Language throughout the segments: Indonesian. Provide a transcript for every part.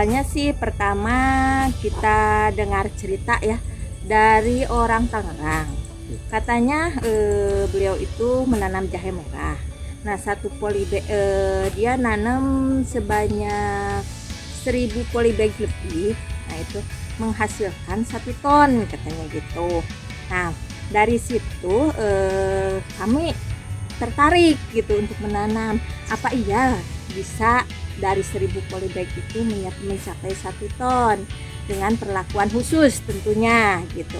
Awalnya sih pertama kita dengar cerita ya dari orang Tangerang. Katanya beliau itu menanam jahe merah. Nah, satu polybag dia nanam sebanyak 1000 polybag lebih. Nah, itu menghasilkan 1 ton katanya gitu. Nah, dari situ kami tertarik gitu untuk menanam. Apa iya bisa dari 1000 polybag itu mencapai 1 ton dengan perlakuan khusus tentunya gitu.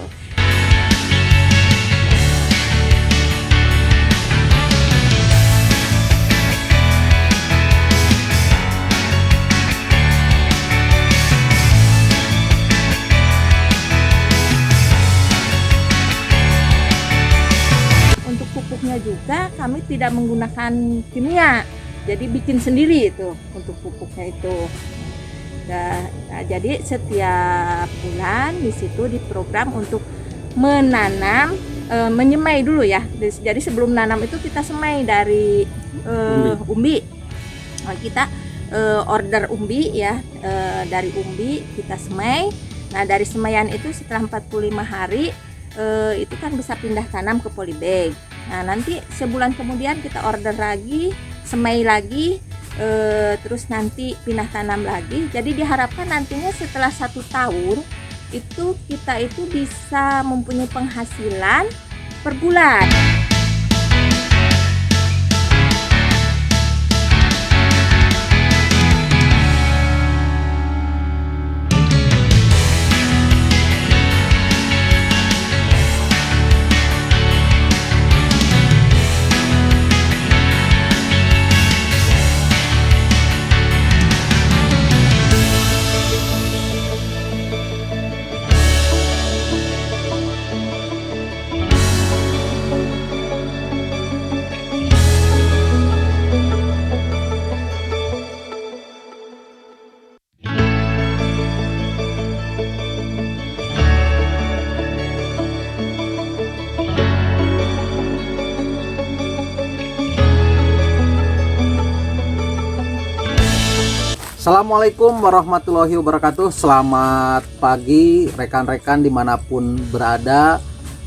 Untuk pupuknya juga kami tidak menggunakan kimia, jadi bikin sendiri itu untuk pupuknya itu. Nah, jadi setiap bulan di situ diprogram untuk menanam, menyemai dulu ya. Jadi sebelum nanam itu kita semai dari umbi. Nah, kita order umbi ya, dari umbi kita semai. Nah, dari semaian itu setelah 45 hari itu kan bisa pindah tanam ke polybag. Nah, nanti sebulan kemudian kita order lagi, semai lagi, terus nanti pindah tanam lagi. Jadi diharapkan nantinya setelah 1 tahun itu kita itu bisa mempunyai penghasilan per bulan. Assalamualaikum warahmatullahi wabarakatuh. Selamat pagi rekan-rekan dimanapun berada.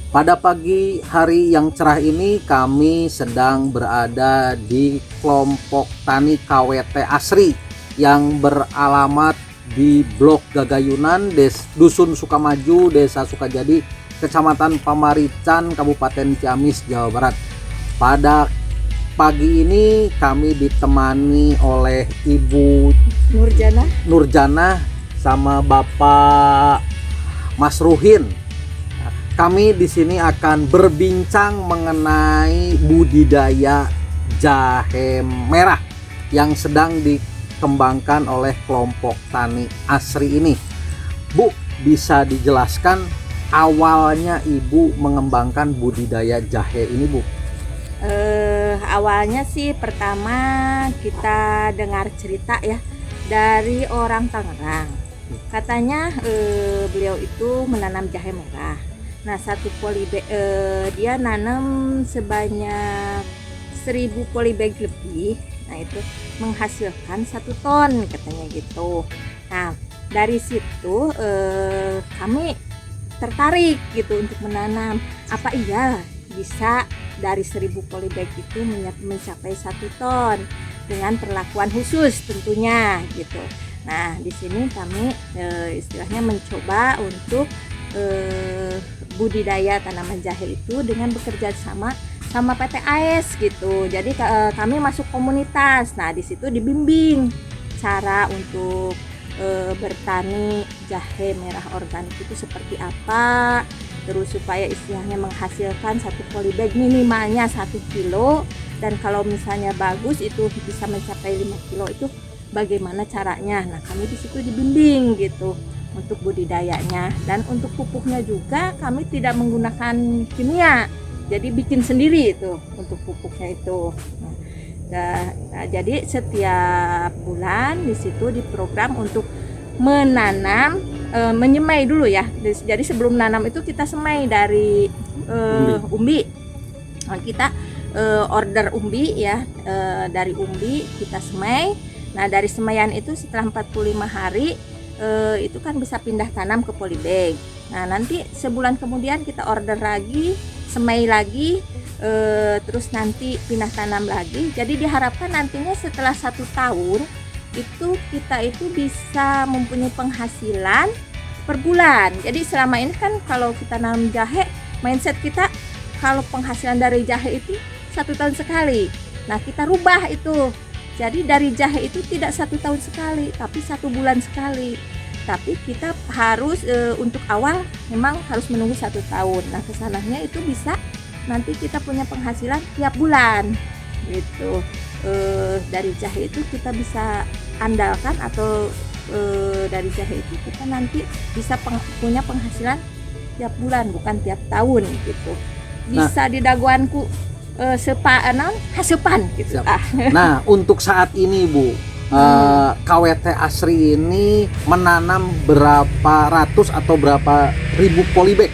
Pada pagi hari yang cerah ini kami sedang berada di kelompok tani KWT Asri yang beralamat di Blok Gagayunan, Dusun Sukamaju, Desa Sukajadi, Kecamatan Pamarican, Kabupaten Ciamis, Jawa Barat. Pada pagi ini kami ditemani oleh Ibu Nurjana sama Bapak Mas Ruhin. Kami di sini akan berbincang mengenai budidaya jahe merah yang sedang dikembangkan oleh kelompok tani Asri ini. Bu, bisa dijelaskan awalnya Ibu mengembangkan budidaya jahe ini, Bu? Awalnya sih pertama kita dengar cerita ya dari orang Tangerang. Katanya beliau itu menanam jahe merah. Nah, satu polybag dia nanam sebanyak 1000 polybag lebih. Nah, itu menghasilkan 1 ton katanya gitu. Nah, dari situ kami tertarik gitu untuk menanam. Apa iya bisa dari 1000 polybag itu mencapai 1 ton dengan perlakuan khusus tentunya gitu. Nah, di sini kami istilahnya mencoba untuk budidaya tanaman jahe itu dengan bekerja sama PT AS gitu. Jadi kami masuk komunitas. Nah, di situ dibimbing cara untuk bertani jahe merah organik itu seperti apa, terus supaya istilahnya menghasilkan 1 polybag minimalnya 1 kilo, dan kalau misalnya bagus itu bisa mencapai 5 kilo, itu bagaimana caranya. Nah, kami di situ dibimbing gitu untuk budidayanya, dan untuk pupuknya juga kami tidak menggunakan kimia, jadi bikin sendiri itu untuk pupuknya itu. Nah, jadi setiap bulan di situ diprogram untuk menanam, menyemai dulu ya. Jadi sebelum nanam itu kita semai dari umbi. Nah, kita order umbi ya, dari umbi kita semai. Nah, dari semaian itu setelah 45 hari itu kan bisa pindah tanam ke polybag. Nah, nanti sebulan kemudian kita order lagi, semai lagi, terus nanti pindah tanam lagi. Jadi diharapkan nantinya setelah 1 tahun itu kita itu bisa mempunyai penghasilan per bulan. Jadi selama ini kan kalau kita nanam jahe, mindset kita kalau penghasilan dari jahe itu 1 tahun sekali. Nah, kita rubah itu. Jadi dari jahe itu tidak 1 tahun sekali, tapi 1 bulan sekali. Tapi kita harus untuk awal memang harus menunggu 1 tahun. Nah, kesananya itu bisa nanti kita punya penghasilan tiap bulan gitu. Dari jahe itu kita bisa andalkan atau dari jahe itu kita nanti bisa punya penghasilan tiap bulan bukan tiap tahun gitu. Bisa di daguanku hasupan gitu. Nah, untuk saat ini Bu, KWT Asri ini menanam berapa ratus atau berapa ribu polybag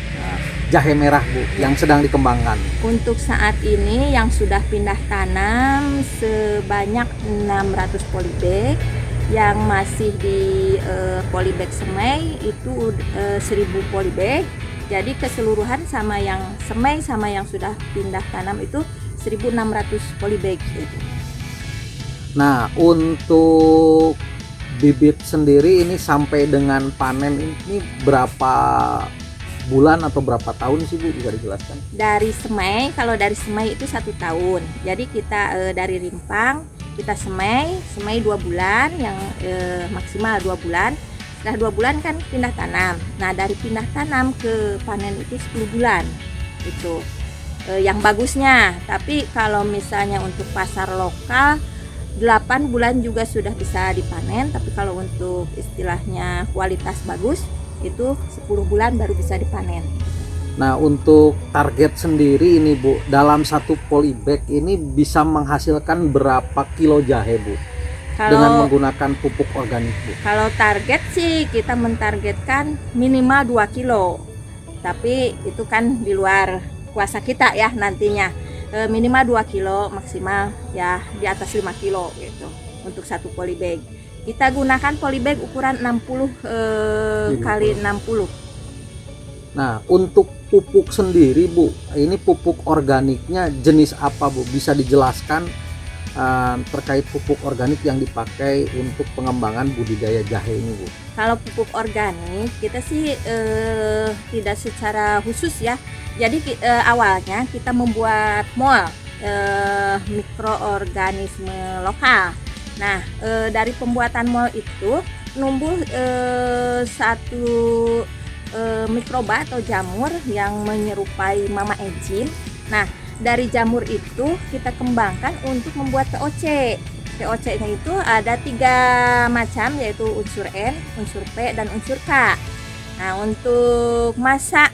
jahe merah Bu yang sedang dikembangkan? Untuk saat ini yang sudah pindah tanam sebanyak 600 polybag, yang masih di polybag semai itu 1000 polybag. Jadi keseluruhan sama yang semai sama yang sudah pindah tanam itu 1600 polybag gitu. Nah, untuk bibit sendiri ini sampai dengan panen ini berapa bulan atau berapa tahun sih Bu, bisa dijelaskan? Dari semai, kalau dari semai itu 1 tahun. Jadi kita dari rimpang kita semai 2 bulan, yang maksimal 2 bulan. Setelah 2 bulan kan pindah tanam. Nah, dari pindah tanam ke panen itu 10 bulan itu yang bagusnya. Tapi kalau misalnya untuk pasar lokal 8 bulan juga sudah bisa dipanen. Tapi kalau untuk istilahnya kualitas bagus itu 10 bulan baru bisa dipanen. Nah, untuk target sendiri ini Bu, dalam 1 polybag ini bisa menghasilkan berapa kilo jahe Bu? Dengan menggunakan pupuk organik Bu. Kalau target sih kita mentargetkan minimal 2 kilo. Tapi itu kan di luar kuasa kita ya nantinya. Minimal 2 kilo, maksimal ya di atas 5 kilo gitu untuk 1 polybag. Kita gunakan polybag ukuran 60 kali 60. Nah, untuk pupuk sendiri Bu, ini pupuk organiknya jenis apa Bu? Bisa dijelaskan terkait pupuk organik yang dipakai untuk pengembangan budidaya jahe ini Bu? Kalau pupuk organik kita sih tidak secara khusus ya. Jadi awalnya kita membuat mol mikroorganisme lokal. Nah, dari pembuatan mol itu numbuh satu mikroba atau jamur yang menyerupai mama enzim. Nah, dari jamur itu kita kembangkan untuk membuat POC. POC-nya itu ada 3 macam, yaitu unsur N, unsur P, dan unsur K. Nah, untuk masa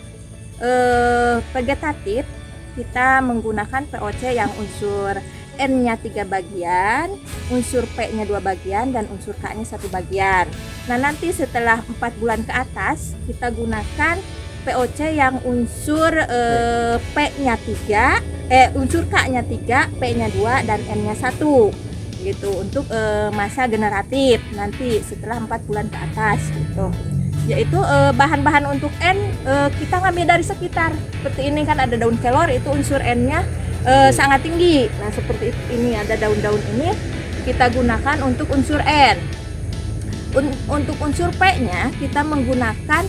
vegetatif kita menggunakan POC yang unsur N-nya 3 bagian, unsur P-nya 2 bagian, dan unsur K-nya 1 bagian. Nah, nanti setelah 4 bulan ke atas kita gunakan POC yang unsur P-nya 3, unsur K-nya 3, P-nya 2, dan N-nya 1 gitu untuk masa generatif nanti setelah 4 bulan ke atas gitu. Yaitu bahan-bahan untuk N kita ngambil dari sekitar. Seperti ini kan ada daun kelor, itu unsur N-nya sangat tinggi. Nah, seperti ini ada daun-daun ini kita gunakan untuk unsur N. Untuk unsur P-nya kita menggunakan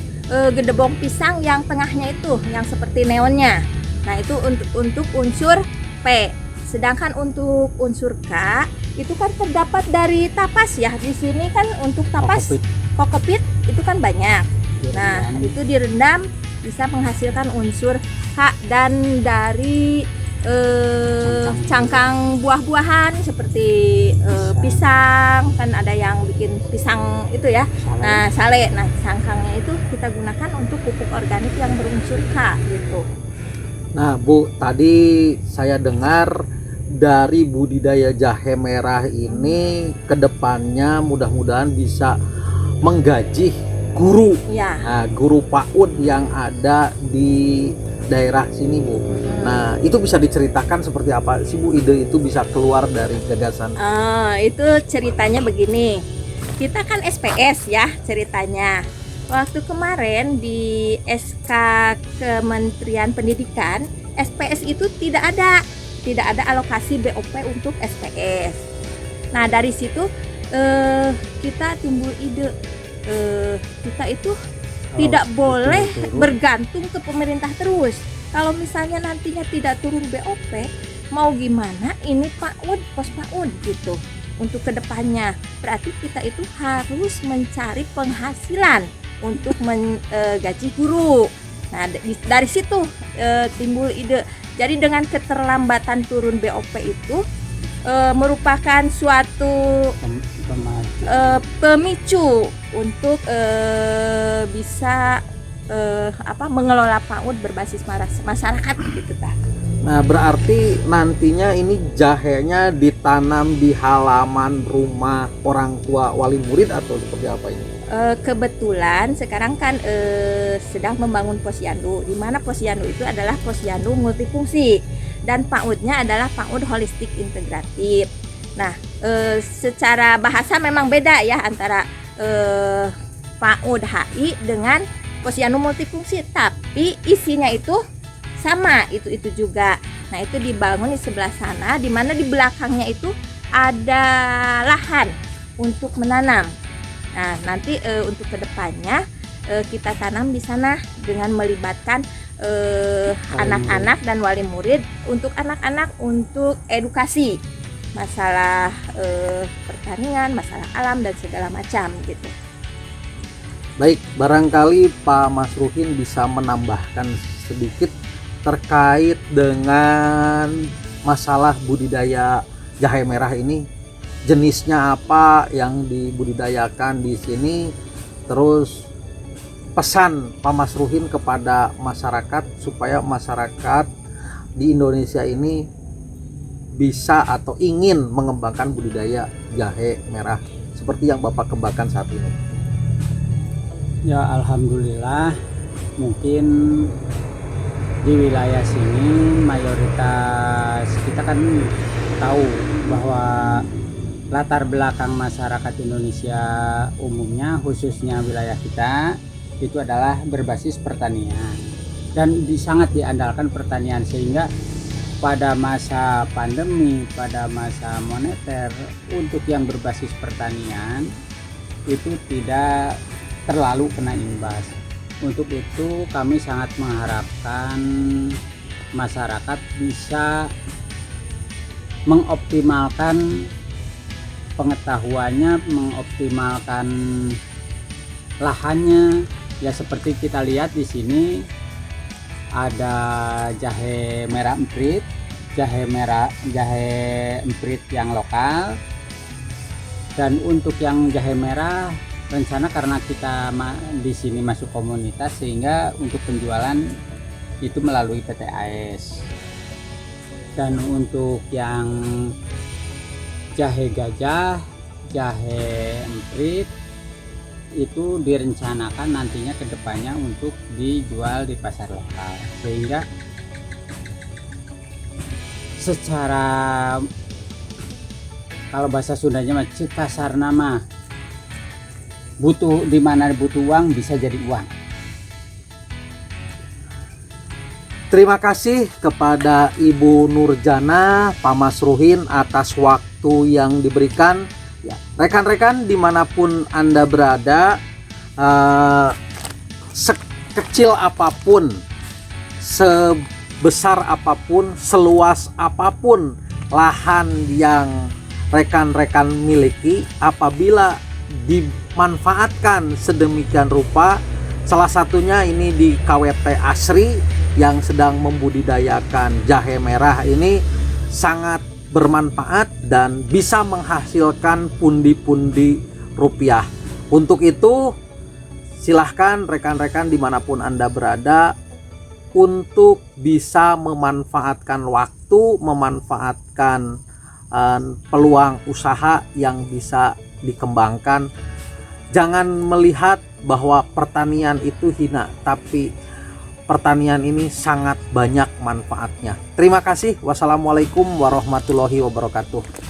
gedebong pisang yang tengahnya itu yang seperti neonnya. Nah, itu untuk unsur P. Sedangkan untuk unsur K itu kan terdapat dari tapas ya. Di sini kan untuk tapas kokopit itu kan banyak. Nah, itu direndam bisa menghasilkan unsur K, dan dari cangkang buah-buahan seperti pisang kan ada yang bikin pisang itu ya. Nah, sale. Nah, cangkangnya itu kita gunakan untuk pupuk organik yang berunsur K gitu. Nah Bu, tadi saya dengar dari budidaya jahe merah ini kedepannya mudah-mudahan bisa menggaji guru, ya. Nah, guru PAUD yang ada di daerah sini Bu. Nah itu bisa diceritakan seperti apa sih Bu, ide itu bisa keluar dari gagasan? Itu ceritanya begini, kita kan SPS ya ceritanya. Waktu kemarin di SK Kementerian Pendidikan, SPS itu tidak ada alokasi BOP untuk SPS. Nah dari situ kita timbul ide, kita itu tidak boleh bergantung ke pemerintah terus. Kalau misalnya nantinya tidak turun BOP, mau gimana ini PAUD, pos PAUD gitu untuk kedepannya. Berarti kita itu harus mencari penghasilan untuk menggaji guru. Nah dari situ timbul ide. Jadi dengan keterlambatan turun BOP itu merupakan suatu pemicu untuk bisa mengelola PAUD berbasis masyarakat gitu Kak. Nah berarti nantinya ini jahenya ditanam di halaman rumah orang tua wali murid atau seperti apa ini? Kebetulan sekarang kan sedang membangun posyandu, di mana posyandu itu adalah posyandu multifungsi dan PAUD-nya adalah PAUD holistik integratif. Nah secara bahasa memang beda ya antara PAUD HI dengan posyandu multifungsi, tapi isinya itu sama, itu juga. Nah itu dibangun di sebelah sana, di mana di belakangnya itu ada lahan untuk menanam. Nah nanti untuk kedepannya kita tanam di sana dengan melibatkan anak-anak dan wali murid. Untuk anak-anak untuk edukasi masalah pertanian, masalah alam dan segala macam gitu. Baik, barangkali Pak Masruhin bisa menambahkan sedikit terkait dengan masalah budidaya jahe merah ini. Jenisnya apa yang dibudidayakan di sini, terus pesan Pak Masruhin kepada masyarakat supaya masyarakat di Indonesia ini bisa atau ingin mengembangkan budidaya jahe merah seperti yang Bapak kembangkan saat ini. Ya alhamdulillah, mungkin di wilayah sini mayoritas kita kan tahu bahwa latar belakang masyarakat Indonesia umumnya, khususnya wilayah kita, itu adalah berbasis pertanian dan sangat diandalkan pertanian, sehingga pada masa pandemi, pada masa moneter, untuk yang berbasis pertanian itu tidak terlalu kena imbas. Untuk itu kami sangat mengharapkan masyarakat bisa mengoptimalkan pengetahuannya, mengoptimalkan lahannya. Ya seperti kita lihat di sini ada jahe merah emprit, jahe emprit yang lokal. Dan untuk yang jahe merah, rencana karena kita di sini masuk komunitas, sehingga untuk penjualan itu melalui PT AS. Dan untuk yang jahe gajah, jahe emprit itu direncanakan nantinya kedepannya untuk dijual di pasar lokal, sehingga secara kalau bahasa Sundanya kasar nama butuh, di mana butuh uang bisa jadi uang. Terima kasih kepada Ibu Nurjana, Pak Masruhin atas waktu yang diberikan. Ya, rekan-rekan dimanapun Anda berada, sekecil apapun, sebesar apapun, seluas apapun lahan yang rekan-rekan miliki, apabila dimanfaatkan sedemikian rupa, salah satunya ini di KWT Asri yang sedang membudidayakan jahe merah ini, sangat bermanfaat dan bisa menghasilkan pundi-pundi rupiah. Untuk itu silahkan rekan-rekan dimanapun Anda berada untuk bisa memanfaatkan waktu, memanfaatkan peluang usaha yang bisa dikembangkan. Jangan melihat bahwa pertanian itu hina, tapi pertanian ini sangat banyak manfaatnya. Terima kasih. Wassalamualaikum warahmatullahi wabarakatuh.